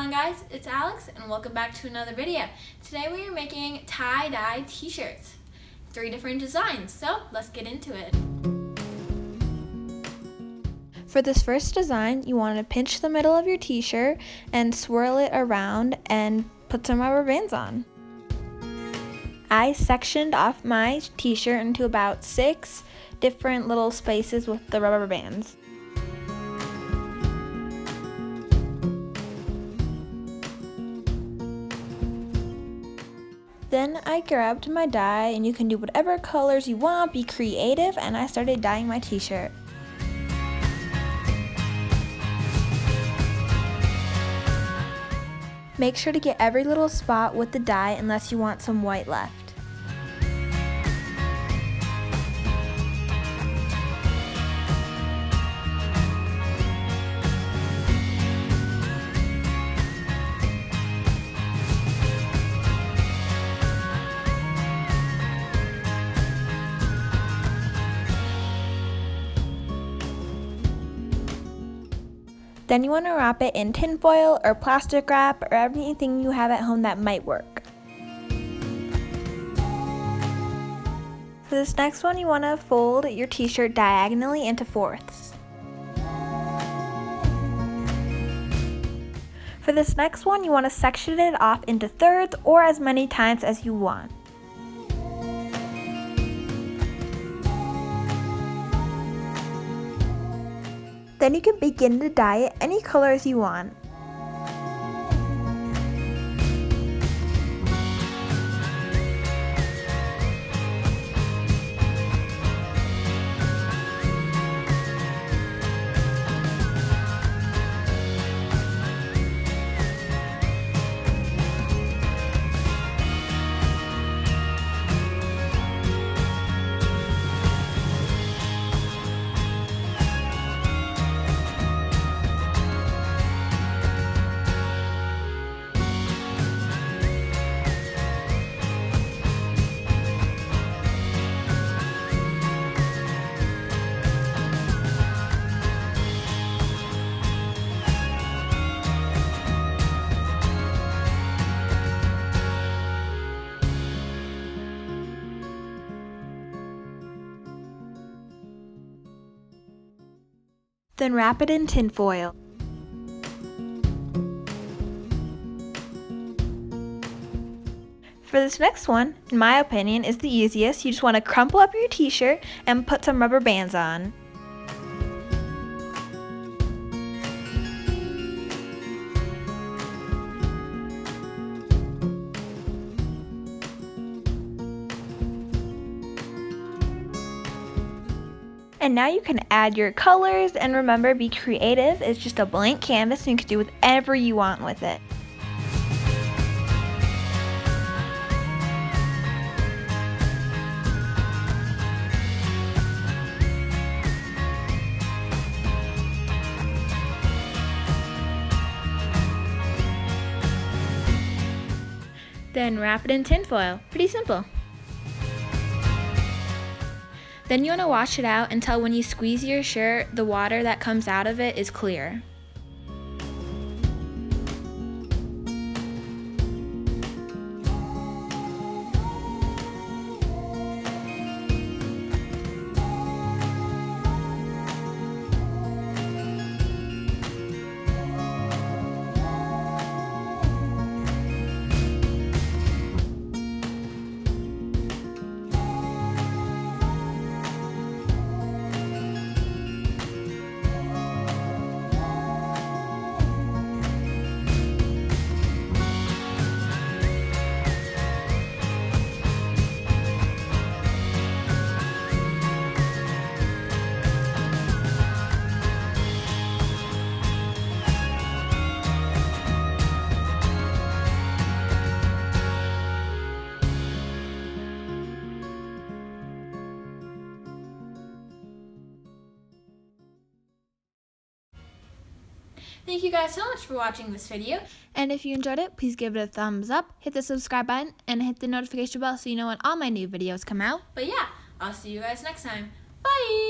on guys, it's Alex and welcome back to another video. Today we are making tie-dye t-shirts. 3 different designs, so let's get into it. For this first design, you want to pinch the middle of your t-shirt and swirl it around and put some rubber bands on. I sectioned off my t-shirt into about 6 different little spaces with the rubber bands. Then I grabbed my dye, and you can do whatever colors you want, be creative, and I started dyeing my t-shirt. Make sure to get every little spot with the dye unless you want some white left. Then you want to wrap it in tin foil or plastic wrap or anything you have at home that might work. For this next one, you want to fold your t-shirt diagonally into fourths. For this next one, you want to section it off into thirds or as many times as you want. Then you can begin to dye it any colors you want. Then wrap it in tin foil. For this next one, in my opinion, is the easiest. You just want to crumple up your t-shirt and put some rubber bands on. And now you can add your colors, and remember, be creative. It's just a blank canvas and you can do whatever you want with it. Then wrap it in tin foil. Pretty simple. Then you want to wash it out until when you squeeze your shirt, the water that comes out of it is clear. Thank you guys so much for watching this video, and if you enjoyed it, please give it a thumbs up, hit the subscribe button, and hit the notification bell so you know when all my new videos come out. But yeah, I'll see you guys next time. Bye!